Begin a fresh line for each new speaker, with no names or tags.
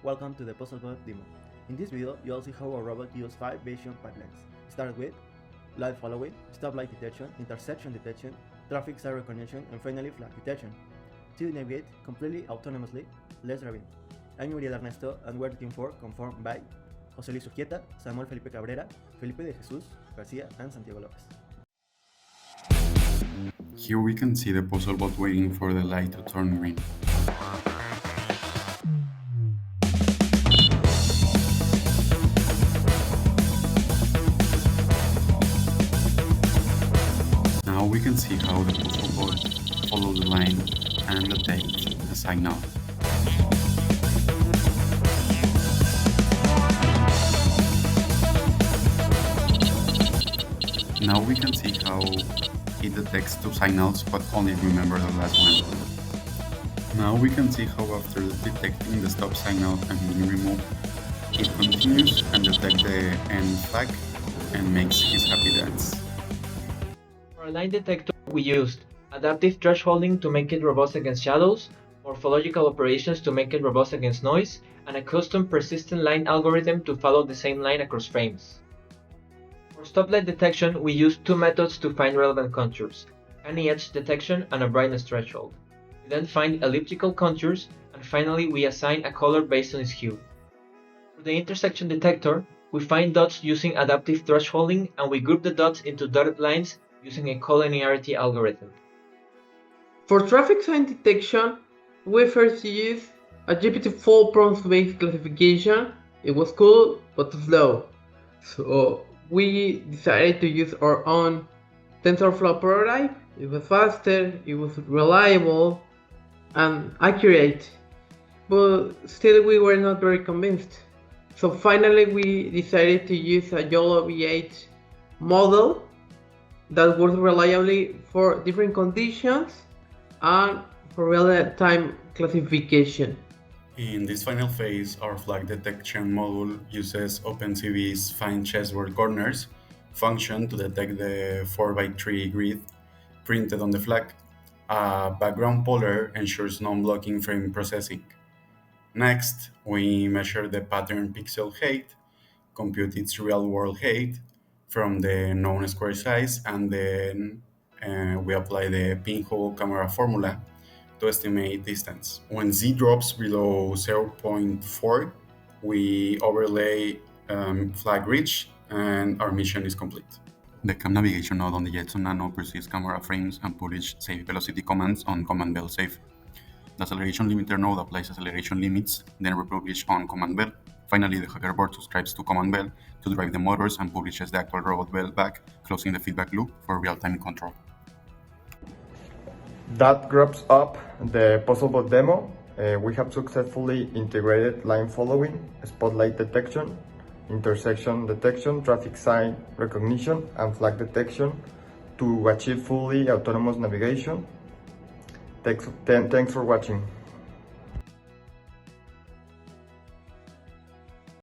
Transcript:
Welcome to the Puzzlebot demo. In this video, you'll see how a robot uses 5 vision pipelines. Start with light following, stoplight detection, intersection detection, traffic sign recognition, and finally flag detection. To navigate completely autonomously, let's review. I'm Uriel Ernesto, and we're the team 4 conformed by José Luis Urquieta, Samuel Felipe Cabrera, Felipe de Jesus Garcia, and Santiago Lopez.
Here we can see the Puzzlebot waiting for the light to turn green. Now we can see how the Puzzlebot follows the line and detects the signal. Now we can see how it detects 2 signals but only remember the last one. Now we can see how after detecting the stop signal and being removed, it continues and detects the end flag and makes his happy dance.
For a line detector, we used adaptive thresholding to make it robust against shadows, morphological operations to make it robust against noise, and a custom persistent line algorithm to follow the same line across frames. For stoplight detection, we used 2 methods to find relevant contours, canny edge detection and a brightness threshold. We then find elliptical contours, and finally we assign a color based on its hue. For the intersection detector, we find dots using adaptive thresholding, and we group the dots into dotted lines using a collinearity algorithm.
For traffic sign detection, we first used a GPT-4 prompt-based classification. It was cool but slow, so we decided to use our own TensorFlow prototype. It was faster, it was reliable and accurate, but still we were not very convinced. So finally we decided to use a YOLO V8 model that works reliably for different conditions and for real-time classification.
In this final phase, our flag detection module uses OpenCV's Find Chessboard Corners function to detect the 4x3 grid printed on the flag. A background poller ensures non-blocking frame processing. Next, we measure the pattern pixel height, compute its real-world height from the known square size, and then we apply the pinhole camera formula to estimate distance. When Z drops below 0.4, we overlay flag reach and our mission is complete. The cam navigation node on the Jetson Nano perceives camera frames and publishes safe velocity commands on command bell safe. The acceleration limiter node applies acceleration limits, then republish on command bell. Finally, the hoverboard subscribes to command bell to drive the motors and publishes the actual robot bell back, closing the feedback loop for real-time control.
That wraps up the Puzzlebot demo. We have successfully integrated line following, spotlight detection, intersection detection, traffic sign recognition, and flag detection to achieve fully autonomous navigation. Thanks for watching.